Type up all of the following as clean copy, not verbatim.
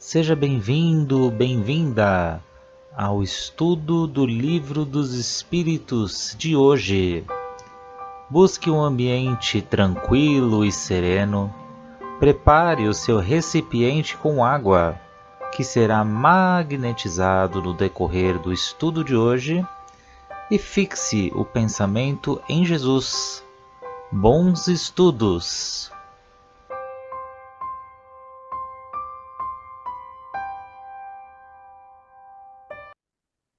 Seja bem-vindo, bem-vinda ao estudo do Livro dos Espíritos de hoje. Busque um ambiente tranquilo e sereno. Prepare o seu recipiente com água, que será magnetizado no decorrer do estudo de hoje, e fixe o pensamento em Jesus. Bons estudos!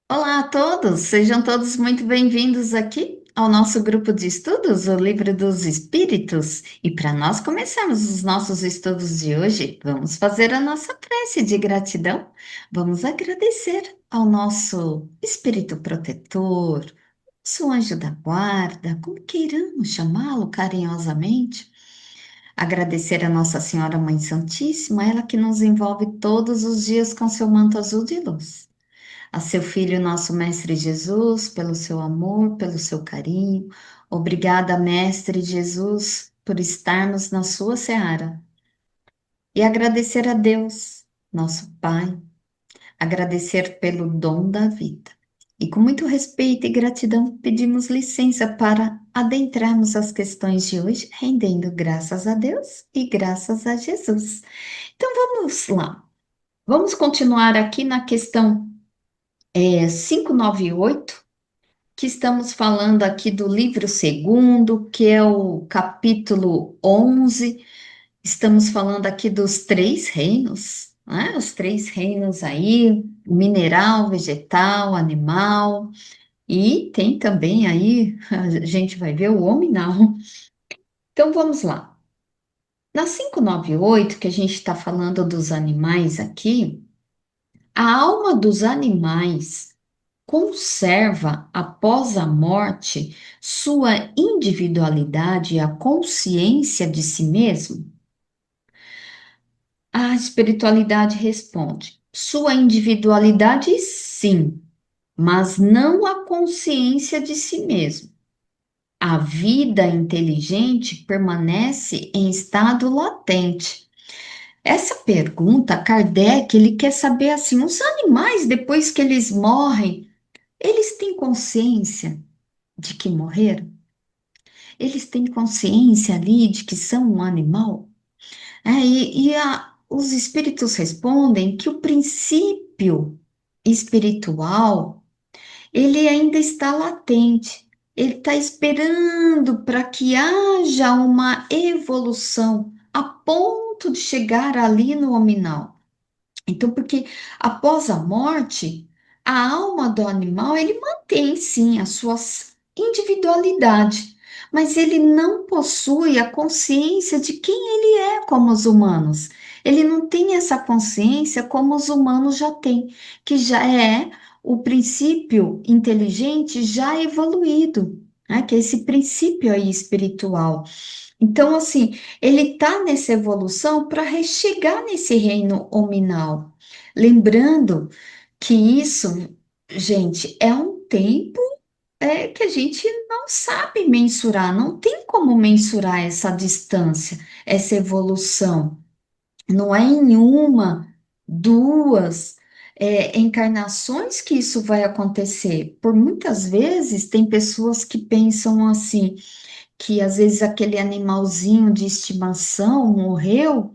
Olá a todos, sejam todos muito bem-vindos aqui ao nosso grupo de estudos, o Livro dos Espíritos. E para nós começarmos os nossos estudos de hoje, vamos fazer a nossa prece de gratidão. Vamos agradecer ao nosso Espírito protetor, nosso anjo da guarda, como queiramos chamá-lo carinhosamente. Agradecer a Nossa Senhora Mãe Santíssima, ela que nos envolve todos os dias com seu manto azul de luz, a seu Filho, nosso Mestre Jesus, pelo seu amor, pelo seu carinho. Obrigada, Mestre Jesus, por estarmos na sua seara. E agradecer a Deus, nosso Pai, agradecer pelo dom da vida. E com muito respeito e gratidão, pedimos licença para adentrarmos as questões de hoje, rendendo graças a Deus e graças a Jesus. Então vamos lá. Vamos continuar aqui na questão 598, que estamos falando aqui do livro segundo, que é o capítulo 11. Estamos falando aqui dos três reinos, né? Os três reinos aí, mineral, vegetal, animal, e tem também aí, a gente vai ver o hominal. Então vamos lá. Na 598, que a gente está falando dos animais aqui, a alma dos animais conserva após a morte sua individualidade e a consciência de si mesmo? A espiritualidade responde: sua individualidade, sim, mas não a consciência de si mesmo. A vida inteligente permanece em estado latente. Essa pergunta, Kardec, ele quer saber assim, os animais, depois que eles morrem, eles têm consciência de que morreram? Eles têm consciência ali de que são um animal? Os espíritos respondem que o princípio espiritual, ele ainda está latente. Ele está esperando para que haja uma evolução a ponto de chegar ali no hominal. Então, porque após a morte, a alma do animal, ele mantém sim a sua individualidade, mas ele não possui a consciência de quem ele é como os humanos. Ele não tem essa consciência como os humanos já têm, que já é o princípio inteligente já evoluído, né? Que é esse princípio aí espiritual. Então, assim, ele está nessa evolução para chegar nesse reino hominal. Lembrando que isso, gente, é um tempo que a gente não sabe mensurar, não tem como mensurar essa distância, essa evolução. Não é em uma, duas, encarnações que isso vai acontecer. Por muitas vezes, tem pessoas que pensam assim que às vezes aquele animalzinho de estimação morreu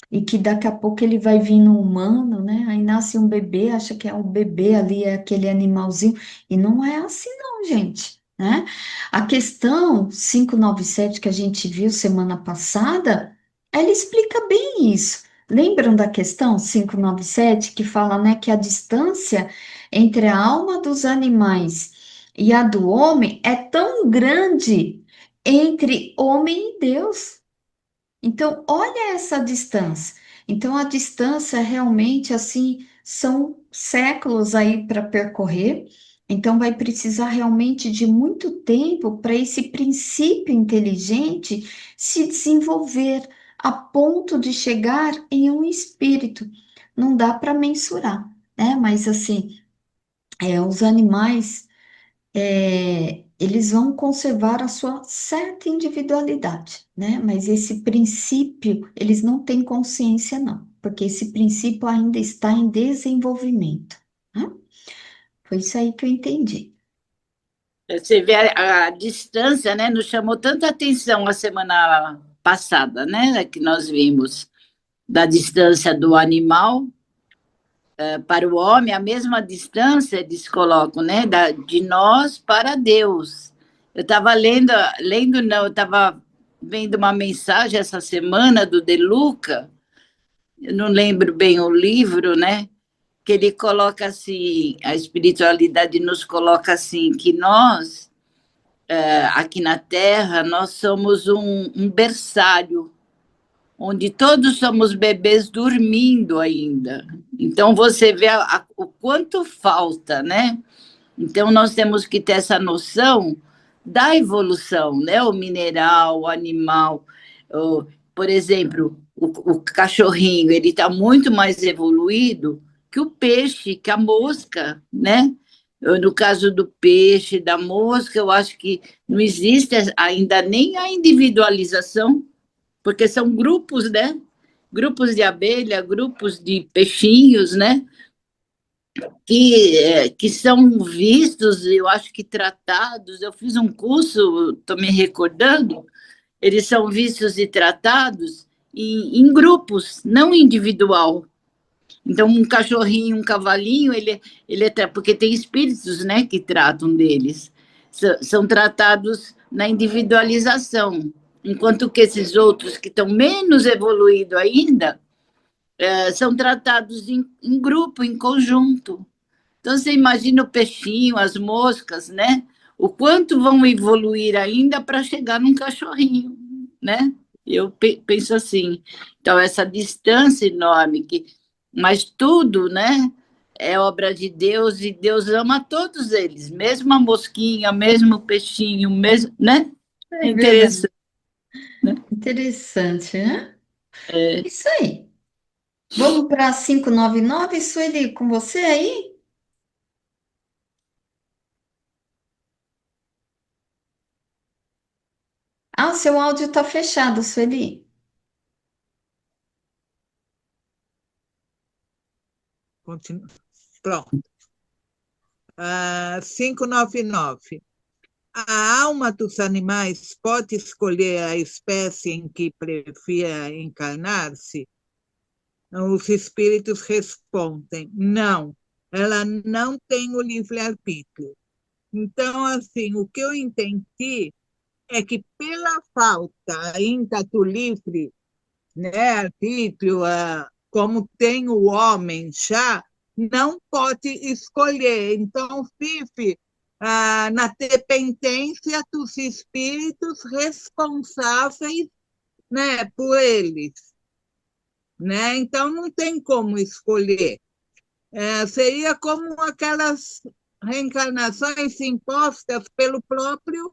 e que daqui a pouco ele vai vir no humano, né? Aí nasce um bebê, acha que é o bebê ali, é aquele animalzinho, e não é assim não, gente, né? A questão 597 que a gente viu semana passada, ela explica bem isso. Lembram da questão 597 que fala, né, que a distância entre a alma dos animais e a do homem é tão grande entre homem e Deus. Então, olha essa distância. Então, a distância realmente, assim, são séculos aí para percorrer. Então, vai precisar realmente de muito tempo para esse princípio inteligente se desenvolver a ponto de chegar em um espírito. Não dá para mensurar, né? Mas, assim, os animais eles vão conservar a sua certa individualidade, né? Mas esse princípio, eles não têm consciência, não. porque esse princípio ainda está em desenvolvimento, né? Foi isso aí que eu entendi. Você vê a distância, né? Nos chamou tanta atenção a semana passada, né? Que nós vimos da distância do animal para o homem, a mesma distância eles colocam, né? De nós para Deus. Eu estava lendo não, eu estava vendo uma mensagem essa semana do De Luca, eu não lembro bem o livro, né? Que ele coloca assim, a espiritualidade nos coloca assim, que nós, aqui na Terra, nós somos um berçário, onde todos somos bebês dormindo ainda. Então, você vê o quanto falta, né? Então, nós temos que ter essa noção da evolução, né? O mineral, o animal. Por exemplo, o cachorrinho, ele está muito mais evoluído que o peixe, que a mosca, né? No caso do peixe, da mosca, eu acho que não existe ainda nem a individualização, porque são grupos, né? Grupos de abelha, grupos de peixinhos, né? Que são vistos, eu acho que tratados. Eu fiz um curso, estou me recordando, eles são vistos e tratados em grupos, não individual. Então, um cachorrinho, um cavalinho, ele é porque tem espíritos, né, que tratam deles. São tratados na individualização, enquanto que esses outros que estão menos evoluídos ainda são tratados em grupo, em conjunto. Então, você imagina o peixinho, as moscas, né? O quanto vão evoluir ainda para chegar num cachorrinho, né? Eu penso assim. Então, essa distância enorme, mas tudo, né? É obra de Deus e Deus ama todos eles, mesmo a mosquinha, mesmo o peixinho, mesmo, né? É É verdade. interessante, né? Interessante, né? Isso aí. Vamos para 599, Sueli, com você aí? Ah, seu áudio está fechado, Sueli. Continua. Pronto. 599. A alma dos animais pode escolher a espécie em que prefira encarnar-se? Os espíritos respondem: não, ela não tem o livre-arbítrio. Então, assim, o que eu entendi é que, pela falta ainda do livre, né, arbítrio, como tem o homem já, não pode escolher. Então, vive na dependência dos espíritos responsáveis, né, por eles. Né? Então, não tem como escolher. Seria como aquelas reencarnações impostas pelo próprio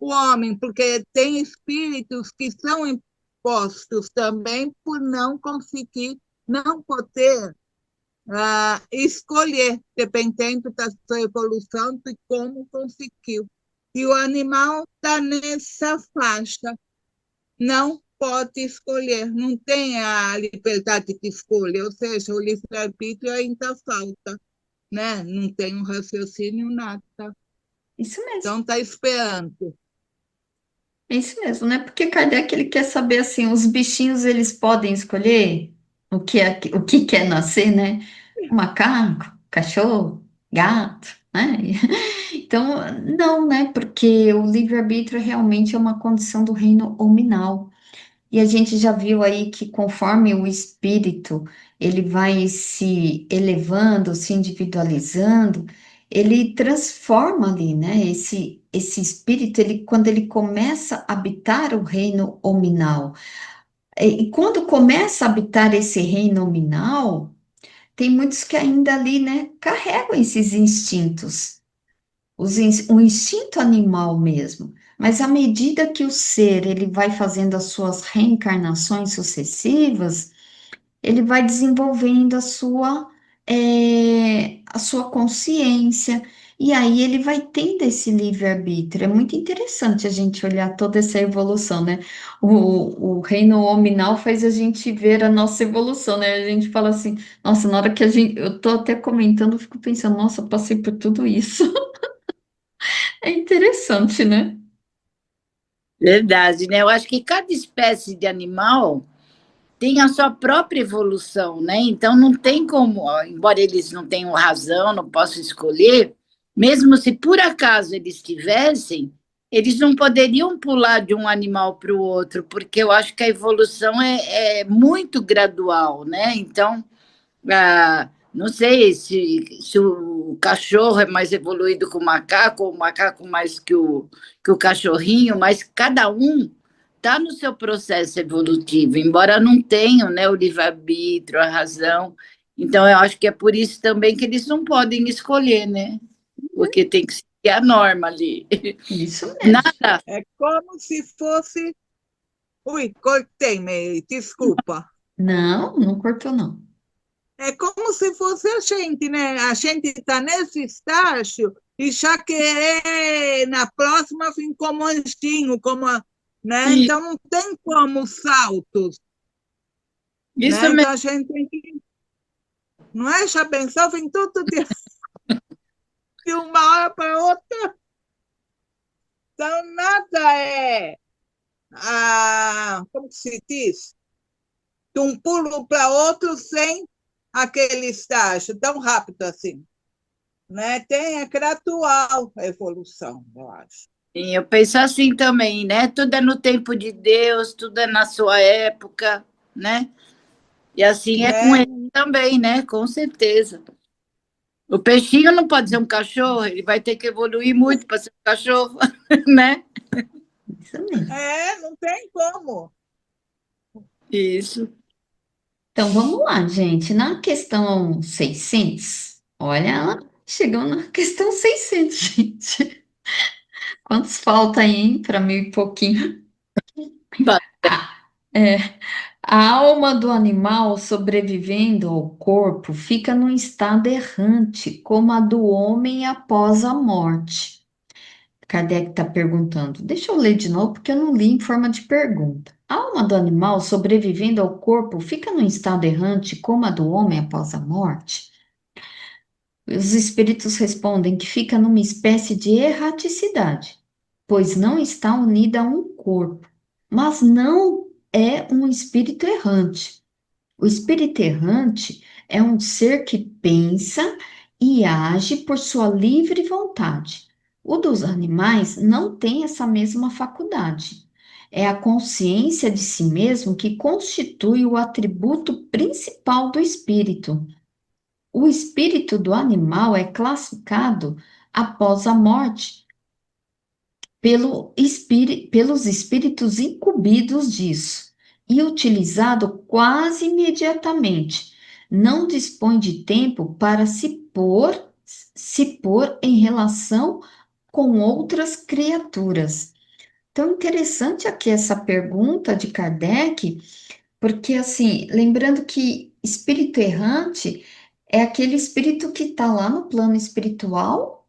homem, porque tem espíritos que são impostos também por não conseguir, não poder escolher, dependendo da sua evolução, de como conseguiu. E o animal está nessa faixa, não pode escolher, não tem a liberdade de escolha, ou seja, o livre-arbítrio ainda falta, né? Não tem um raciocínio, nada. Isso mesmo. Então, está esperando. É isso mesmo, né? Porque Kardec ele quer saber assim, os bichinhos eles podem escolher o que quer nascer, né? O macaco, cachorro, gato, né? Então, não, né? Porque o livre-arbítrio realmente é uma condição do reino hominal. E a gente já viu aí que conforme o espírito ele vai se elevando, se individualizando, ele transforma ali, né? Esse espírito, ele, quando ele começa a habitar o reino hominal, e quando começa a habitar esse reino hominal, tem muitos que ainda ali, né, carregam esses instintos, o instinto animal mesmo. Mas à medida que o ser ele vai fazendo as suas reencarnações sucessivas, ele vai desenvolvendo a sua consciência E aí ele vai tendo esse livre-arbítrio. É muito interessante a gente olhar toda essa evolução, né? O reino hominal faz a gente ver a nossa evolução, né? A gente fala assim, nossa, na hora que a gente. Eu tô até comentando, eu fico pensando, nossa, eu passei por tudo isso. É interessante, né? Verdade, né? Eu acho que cada espécie de animal tem a sua própria evolução, né? Então não tem como, ó, embora eles não tenham razão, não possam escolher, mesmo se por acaso eles tivessem, eles não poderiam pular de um animal para o outro, porque eu acho que a evolução é muito gradual, né? Então, não sei se o cachorro é mais evoluído que o macaco, ou o macaco mais que o cachorrinho, mas cada um está no seu processo evolutivo, embora não tenham, né, o livre-arbítrio, a razão. Então, eu acho que é por isso também que eles não podem escolher, né? Porque tem que seguir a norma ali. Isso mesmo. Nada. É como se fosse. Ui, cortei-me, desculpa. Não, não cortou, não. É como se fosse a gente, né? A gente está nesse estágio e já querer na próxima vir como anjinho, né? E Então não tem como saltos, isso né? mesmo. Então a gente tem que, não é? Já pensou, vem tudo de uma hora para outra. Então nada é, como se diz, de um pulo para outro sem aquele estágio tão rápido assim. Né? Tem, é gradual a evolução, eu acho. Sim, eu penso assim também, né? Tudo é no tempo de Deus, tudo é na sua época, né? E assim é com Né? ele também, né? Com certeza. O peixinho não pode ser um cachorro, ele vai ter que evoluir muito para ser um cachorro, né? Isso mesmo. Não tem como. Isso. Então vamos lá, gente. Na questão 600, olha lá, chegamos na questão 600, gente. Quantos falta aí para mil e pouquinho? Ah, é, a alma do animal sobrevivendo ao corpo fica num estado errante, como a do homem após a morte. Kardec está perguntando. Deixa eu ler de novo, porque eu não li em forma de pergunta. A alma do animal sobrevivendo ao corpo fica num estado errante, como a do homem após a morte? Os espíritos respondem que fica numa espécie de erraticidade, pois não está unida a um corpo, mas não é um espírito errante. O espírito errante é um ser que pensa e age por sua livre vontade. O dos animais não tem essa mesma faculdade. É a consciência de si mesmo que constitui o atributo principal do espírito. O espírito do animal é classificado após a morte pelos espíritos incumbidos disso e utilizado quase imediatamente. Não dispõe de tempo para se pôr em relação com outras criaturas. Então, interessante aqui essa pergunta de Kardec, porque, assim, lembrando que espírito errante é aquele espírito que está lá no plano espiritual,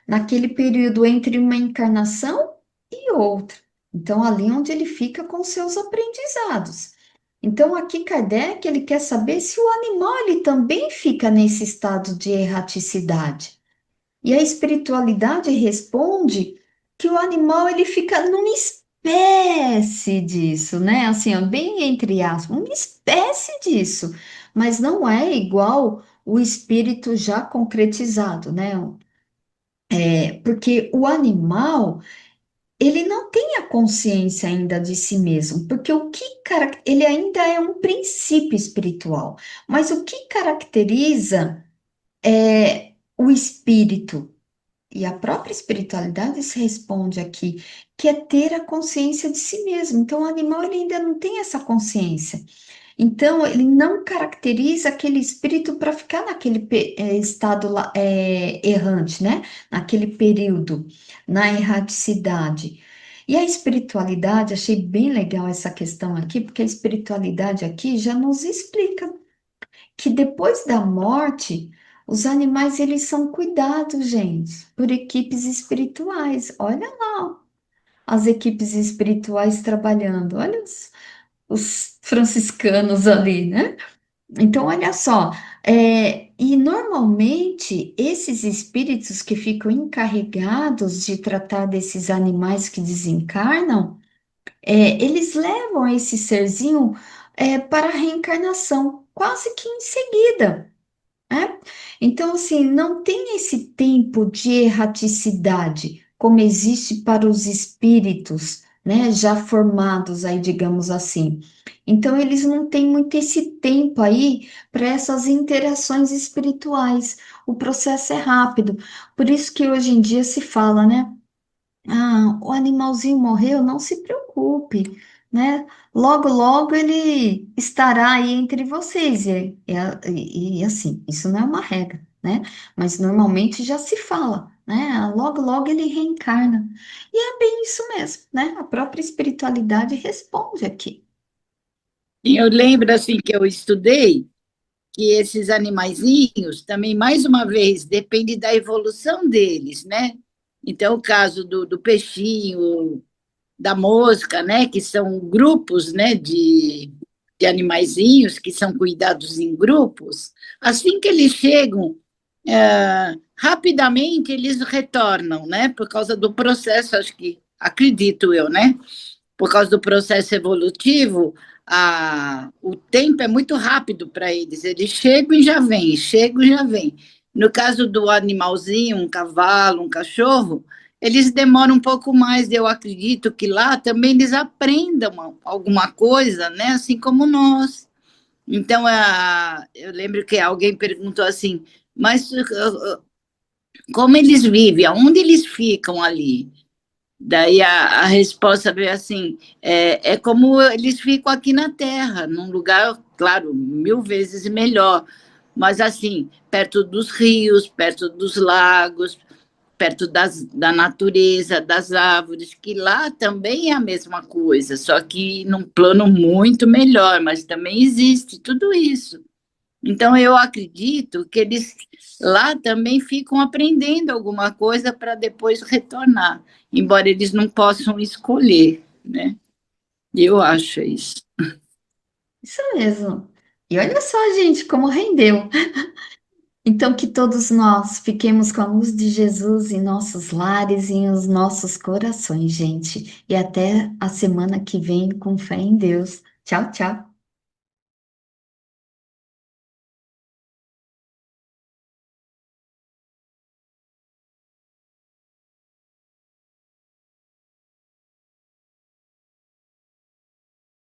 naquele período entre uma encarnação e outra. Então, ali onde ele fica com seus aprendizados. Então, aqui Kardec, ele quer saber se o animal ele também fica nesse estado de erraticidade. E a espiritualidade responde que o animal ele fica numa espécie disso, né? Assim, ó, bem entre aspas, uma espécie disso, mas não é igual o espírito já concretizado, né? Porque o animal, ele não tem a consciência ainda de si mesmo, porque ele ainda é um princípio espiritual, mas o que caracteriza o espírito e a própria espiritualidade se responde aqui, que é ter a consciência de si mesmo. Então, o animal ele ainda não tem essa consciência. Então, ele não caracteriza aquele espírito para ficar naquele estado errante, né? Naquele período, na erraticidade. E a espiritualidade, achei bem legal essa questão aqui, porque a espiritualidade aqui já nos explica que depois da morte, Os animais, eles são cuidados, gente, por equipes espirituais. Olha lá, as equipes espirituais trabalhando. Olha os franciscanos ali, né? Então, olha só, e normalmente esses espíritos que ficam encarregados de tratar desses animais que desencarnam, eles levam esse serzinho, para a reencarnação, quase que em seguida, né? Então, assim, não tem esse tempo de erraticidade, como existe para os espíritos, né, já formados aí, digamos assim. Então, eles não têm muito esse tempo aí para essas interações espirituais. O processo é rápido. Por isso que hoje em dia se fala, né? Ah, o animalzinho morreu, não se preocupe, né? Logo, logo ele estará aí entre vocês. E assim, isso não é uma regra, né? Mas normalmente já se fala, né? Logo, logo ele reencarna. E é bem isso mesmo, né? A própria espiritualidade responde aqui. E eu lembro, assim, que eu estudei que esses animaizinhos também, mais uma vez, depende da evolução deles, né? Então, o caso do peixinho, da mosca, né, que são grupos, né, de animaizinhos que são cuidados em grupos, assim que eles chegam, rapidamente eles retornam, né, por causa do processo, acho que, acredito eu, né, por causa do processo evolutivo, o tempo é muito rápido para eles chegam e já vêm, chegam e já vêm. No caso do animalzinho, um cavalo, um cachorro, eles demoram um pouco mais, eu acredito que lá também eles aprendam alguma coisa, né? Assim como nós. Então, eu lembro que alguém perguntou assim, mas como eles vivem, aonde eles ficam ali? Daí a resposta veio assim: é como eles ficam aqui na Terra, num lugar, claro, 1000 vezes melhor, mas assim, perto dos rios, perto dos lagos, perto da natureza, das árvores, que lá também é a mesma coisa, só que num plano muito melhor, mas também existe tudo isso. Então, eu acredito que eles lá também ficam aprendendo alguma coisa para depois retornar, embora eles não possam escolher, né? Eu acho isso. Isso mesmo. E olha só, gente, como rendeu. Então, que todos nós fiquemos com a luz de Jesus em nossos lares e em os nossos corações, gente. E até a semana que vem, com fé em Deus. Tchau, tchau.